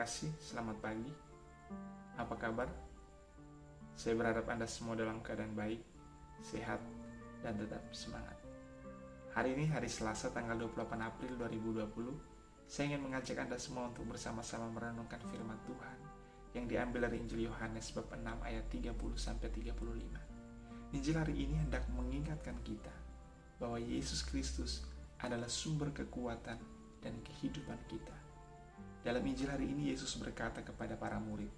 terkasih, selamat pagi. Apa kabar? Saya berharap Anda semua dalam keadaan baik, sehat, dan tetap semangat. Hari ini hari Selasa tanggal 28 April 2020. Saya ingin mengajak Anda semua untuk bersama-sama merenungkan firman Tuhan yang diambil dari Injil Yohanes bab 6 ayat 30-35. Injil hari ini hendak mengingatkan kita bahwa Yesus Kristus adalah sumber kekuatan dan kehidupan kita. Dalam Injil hari ini Yesus berkata kepada para murid,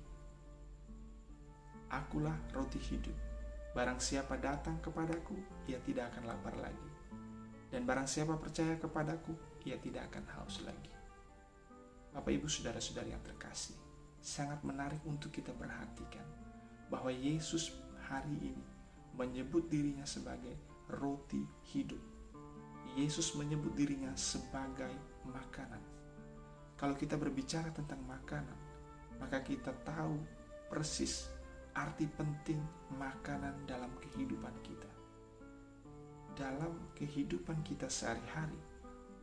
"Akulah roti hidup. Barang siapa datang kepadaku, ia tidak akan lapar lagi. Dan barang siapa percaya kepadaku, ia tidak akan haus lagi." Bapak, Ibu, saudara-saudari yang terkasih, sangat menarik untuk kita perhatikan bahwa Yesus hari ini menyebut dirinya sebagai roti hidup. Yesus menyebut dirinya sebagai makanan. Kalau kita berbicara tentang makanan, maka kita tahu persis arti penting makanan dalam kehidupan kita. Dalam kehidupan kita sehari-hari,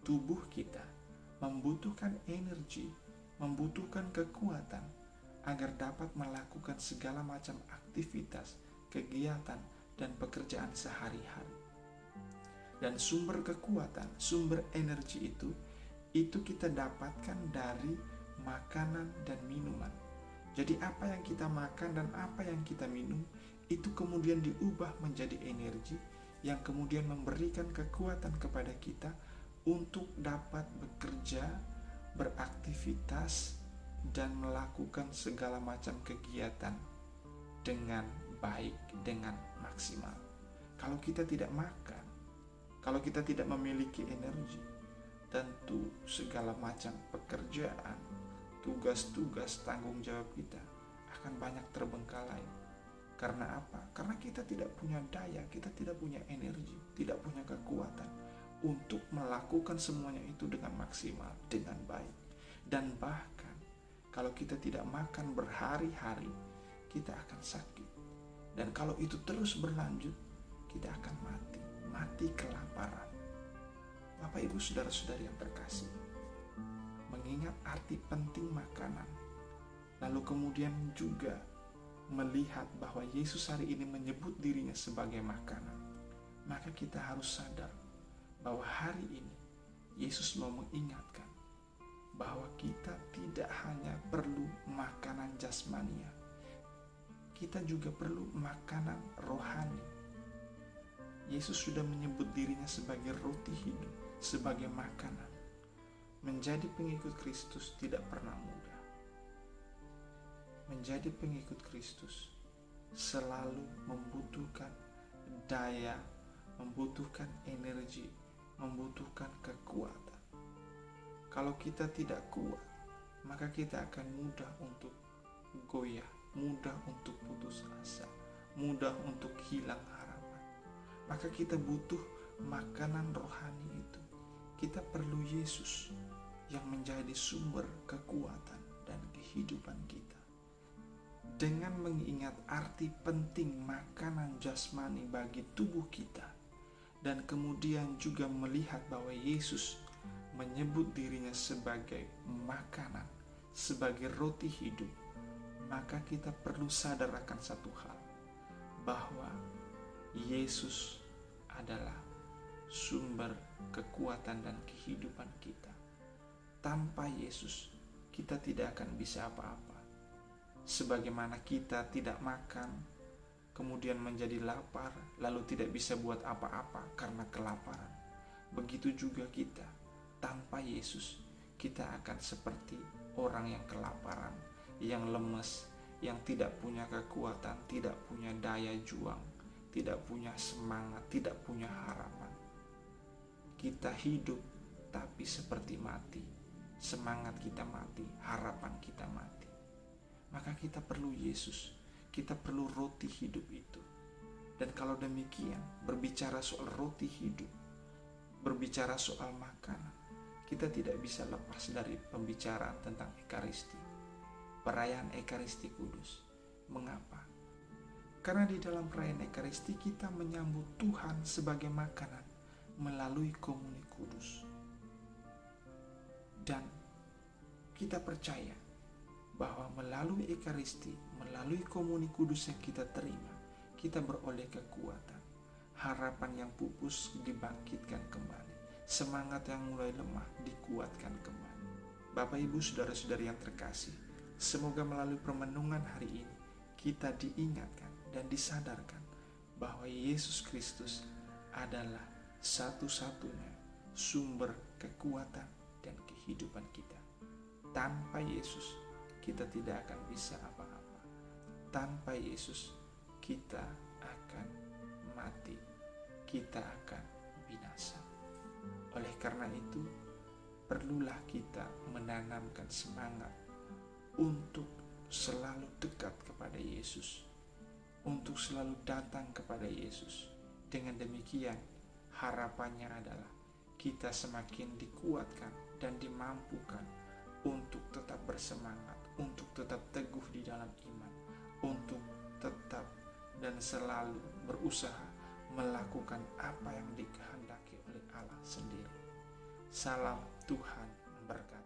tubuh kita membutuhkan energi, membutuhkan kekuatan agar dapat melakukan segala macam aktivitas, kegiatan, dan pekerjaan sehari-hari. Dan sumber kekuatan, sumber energi itu kita dapatkan dari makanan dan minuman. Jadi apa yang kita makan dan apa yang kita minum itu kemudian diubah menjadi energi yang kemudian memberikan kekuatan kepada kita untuk dapat bekerja, beraktivitas, dan melakukan segala macam kegiatan dengan baik, dengan maksimal. Kalau kita tidak makan, kalau kita tidak memiliki energi, tentu segala macam pekerjaan, tugas-tugas, tanggung jawab kita akan banyak terbengkalai. Karena apa? Karena kita tidak punya daya, kita tidak punya energi, tidak punya kekuatan untuk melakukan semuanya itu dengan maksimal, dengan baik. Dan bahkan kalau kita tidak makan berhari-hari, kita akan sakit. Dan kalau itu terus berlanjut, kita akan mati kelaparan. Bapak, Ibu, saudara-saudari yang terkasih, mengingat arti penting makanan, lalu kemudian juga melihat bahwa Yesus hari ini menyebut dirinya sebagai makanan, maka kita harus sadar bahwa hari ini Yesus mau mengingatkan bahwa kita tidak hanya perlu makanan jasmania, kita juga perlu makanan rohani. Yesus sudah menyebut dirinya sebagai roti hidup, sebagai makanan. Menjadi pengikut Kristus tidak pernah mudah. Menjadi pengikut Kristus selalu membutuhkan daya, membutuhkan energi, membutuhkan kekuatan. Kalau kita tidak kuat, maka kita akan mudah untuk goyah, mudah untuk putus asa, mudah untuk hilang harapan. Maka kita butuh makanan rohani itu. Kita perlu Yesus yang menjadi sumber kekuatan dan kehidupan kita. Dengan mengingat arti penting makanan jasmani bagi tubuh kita, dan kemudian juga melihat bahwa Yesus menyebut dirinya sebagai makanan, sebagai roti hidup, maka kita perlu sadar akan satu hal, bahwa Yesus adalah sumber kekuatan dan kehidupan kita. Tanpa Yesus, kita tidak akan bisa apa-apa. Sebagaimana kita tidak makan, kemudian menjadi lapar, lalu tidak bisa buat apa-apa karena kelaparan. Begitu juga kita, tanpa Yesus, kita akan seperti orang yang kelaparan, yang lemes, yang tidak punya kekuatan, tidak punya daya juang, tidak punya semangat, tidak punya harapan. Kita hidup tapi seperti mati. Semangat kita mati, harapan kita mati. Maka kita perlu Yesus, kita perlu roti hidup itu. Dan kalau demikian, berbicara soal roti hidup, berbicara soal makanan, kita tidak bisa lepas dari pembicaraan tentang Ekaristi, perayaan Ekaristi Kudus. Mengapa? Karena di dalam perayaan Ekaristi kita menyambut Tuhan sebagai makanan melalui komuni kudus. Dan kita percaya bahwa melalui Ekaristi, melalui komuni kudus yang kita terima, kita beroleh kekuatan. Harapan yang pupus dibangkitkan kembali. Semangat yang mulai lemah dikuatkan kembali. Bapak, Ibu, saudara-saudari yang terkasih, semoga melalui permenungan hari ini kita diingatkan dan disadarkan bahwa Yesus Kristus adalah satu-satunya sumber kekuatan dan kehidupan kita. Tanpa Yesus kita tidak akan bisa apa-apa. Tanpa Yesus kita akan mati, kita akan binasa. Oleh karena itu, perlulah kita menanamkan semangat untuk selalu dekat kepada Yesus, untuk selalu datang kepada Yesus. Dengan demikian, harapannya adalah kita semakin dikuatkan dan dimampukan untuk tetap bersemangat, untuk tetap teguh di dalam iman, untuk tetap dan selalu berusaha melakukan apa yang dikehendaki oleh Allah sendiri. Salam Tuhan memberkati.